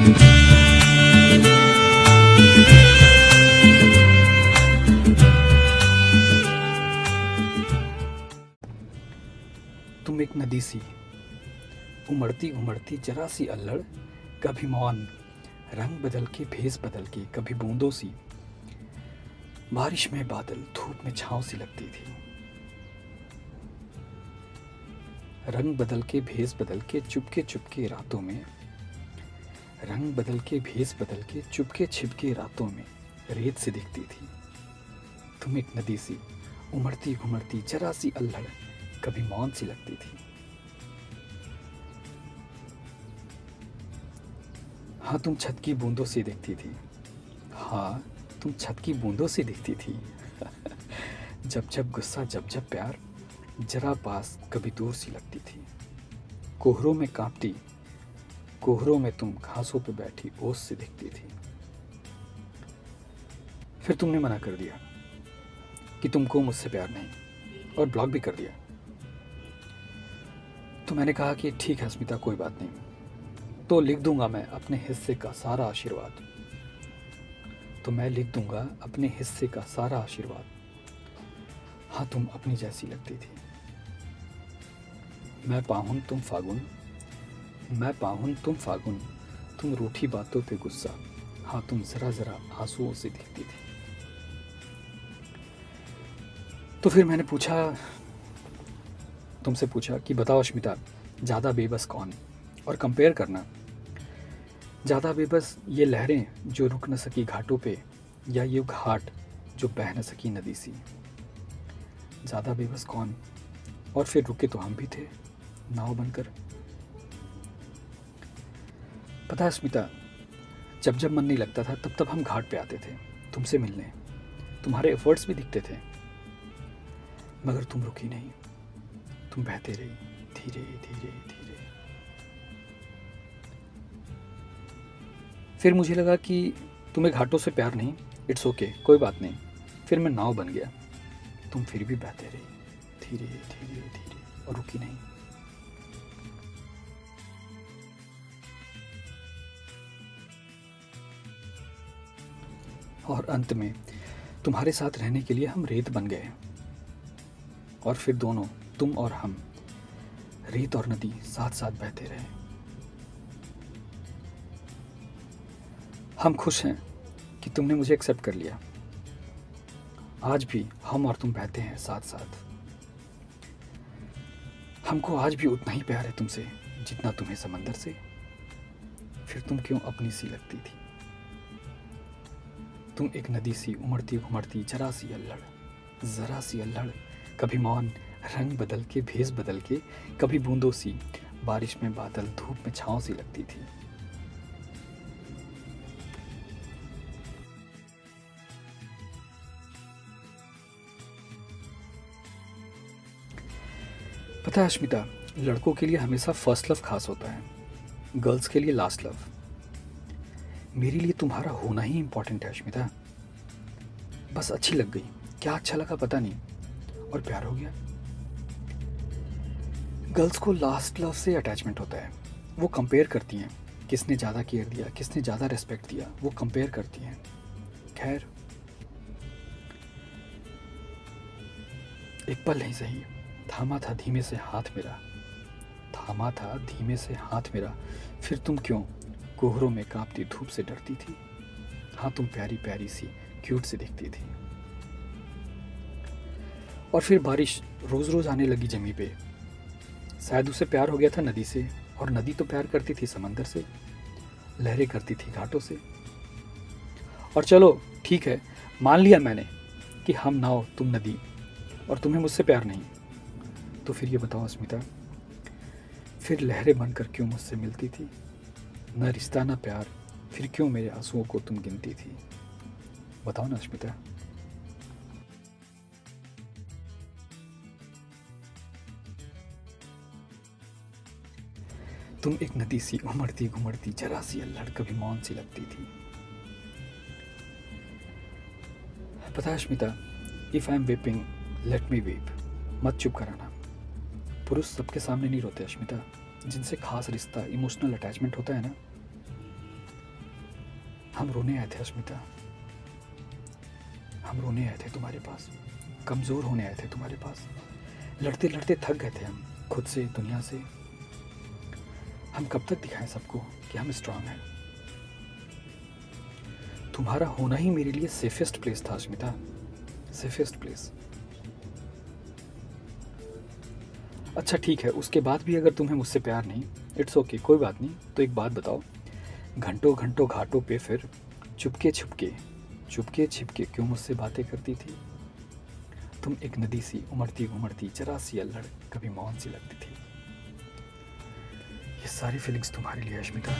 तुम एक नदी सी, उमड़ती उमड़ती जरा सी अल्लड़, कभी मौन, रंग बदल के भेस बदल के, कभी बूंदों सी, बारिश में बादल धूप में छाँव सी लगती थी। रंग बदल के भेस बदल के चुपके चुपके रातों में, रंग बदल के भेस बदल के चुपके छिपके रातों में रेत सी दिखती थी। तुम एक नदी सी, उमड़ती घुमड़ती जरा सी अल्हड़, कभी मौन सी लगती थी। हाँ तुम छत की बूंदों से दिखती थी, हाँ तुम छत की बूंदों से दिखती थी। जब जब गुस्सा जब जब प्यार, जरा पास कभी दूर सी लगती थी। कोहरों में कांपती, कोहरों में तुम घासों पे बैठी ओस से दिखती थी। फिर तुमने मना कर दिया कि तुमको मुझसे प्यार नहीं, और ब्लॉक भी कर दिया। तो मैंने कहा कि ठीक है स्मिता, कोई बात नहीं, तो लिख दूंगा मैं अपने हिस्से का सारा आशीर्वाद, तो मैं लिख दूंगा अपने हिस्से का सारा आशीर्वाद। हाँ तुम अपनी जैसी लगती थी। मैं पाहुन तुम फागुन, मैं पाहुन तुम फागुन, तुम रूठी बातों पे गुस्सा, हाँ तुम जरा जरा आंसुओं से दिखती थी। तो फिर मैंने तुमसे पूछा कि बताओ अश्मिता, ज़्यादा बेबस कौन, और कंपेयर करना, ज़्यादा बेबस ये लहरें जो रुक न सकी घाटों पे, या ये घाट जो बह न सकी नदी सी। ज़्यादा बेबस कौन, और फिर रुके तो हम भी थे नाव बनकर। पता है स्मिता, जब जब मन नहीं लगता था तब तब हम घाट पे आते थे तुमसे मिलने, तुम्हारे एफर्ट्स भी दिखते थे, मगर तुम रुकी नहीं, तुम बहते रही धीरे धीरे धीरे। फिर मुझे लगा कि तुम्हें घाटों से प्यार नहीं, इट्स ओके, कोई बात नहीं। फिर मैं नाव बन गया, तुम फिर भी बहते रही धीरे धीरे धीरे और रुकी नहीं। और अंत में तुम्हारे साथ रहने के लिए हम रेत बन गए, और फिर दोनों, तुम और हम, रेत और नदी साथ साथ बहते रहे। हम खुश हैं कि तुमने मुझे एक्सेप्ट कर लिया। आज भी हम और तुम बहते हैं साथ साथ। हमको आज भी उतना ही प्यार है तुमसे जितना तुम्हें समंदर से। फिर तुम क्यों अपनी सी लगती थी। तुम एक नदी सी, उमड़ती घुमड़ती जरा सी अल्हड़, जरा सी अल्हड़, कभी मौन, रंग बदल के भेस बदल के, कभी बूंदों सी, बारिश में बादल धूप में छाँव सी लगती थी। पता है अश्मिता, लड़कों के लिए हमेशा फर्स्ट लव खास होता है, गर्ल्स के लिए लास्ट लव। मेरे लिए तुम्हारा होना ही इंपॉर्टेंट है अश्मिता। बस अच्छी लग गई, क्या अच्छा लगा पता नहीं, और प्यार हो गया। गर्ल्स को लास्ट लव से अटैचमेंट होता है, वो कंपेयर करती हैं किसने ज़्यादा केयर दिया, किसने ज़्यादा रिस्पेक्ट दिया, वो कंपेयर करती हैं। खैर, एक पल नहीं सही, थामा था धीमे से हाथ मेरा, थामा था धीमे से हाथ मेरा। फिर तुम क्यों कोहरों में कांपती धूप से डरती थी। हाँ तुम प्यारी प्यारी सी, क्यूट सी दिखती थी। और फिर बारिश रोज रोज आने लगी जमी पे। शायद उसे प्यार हो गया था नदी से, और नदी तो प्यार करती थी समंदर से, लहरें करती थी घाटों से। और चलो ठीक है, मान लिया मैंने कि हम नाव तुम नदी, और तुम्हें मुझसे प्यार नहीं। तो फिर ये बताओ अस्मिता, फिर लहरें बनकर क्यों मुझसे मिलती थी। न रिश्ता न प्यार, फिर क्यों मेरे आंसुओं को तुम गिनती थी। बताओ ना अस्मिता। तुम एक नदी सी, उमड़ती घुमड़ती जरा सी अल्हड़, कभी मौन सी लगती थी। पता है Ashmita, if I am weeping, let me weep, मत चुप कराना। पुरुष सबके सामने नहीं रोते अश्मिता, जिनसे खास रिश्ता, इमोशनल अटैचमेंट होता है ना, हम रोने आए थे अश्मिता, हम रोने आए थे तुम्हारे पास, कमज़ोर होने आए थे तुम्हारे पास। लड़ते लड़ते थक गए थे हम खुद से, दुनिया से। हम कब तक दिखाएं सबको कि हम स्ट्रांग हैं। तुम्हारा होना ही मेरे लिए सेफेस्ट प्लेस था अश्मिता, सेफेस्ट प्लेस। अच्छा ठीक है, उसके बाद भी अगर तुम्हें मुझसे प्यार नहीं, इट्स ओके, कोई बात नहीं। तो एक बात बताओ, घंटों घंटों घाटों पे फिर चुपके छुपके, चुपके छिपके क्यों मुझसे बातें करती थी? तुम एक नदी सी उमड़ती घुमड़ती जरा सी अल्लड़, कभी मौन सी लगती थी। ये सारी फीलिंग्स तुम्हारे लिए अश्मिता।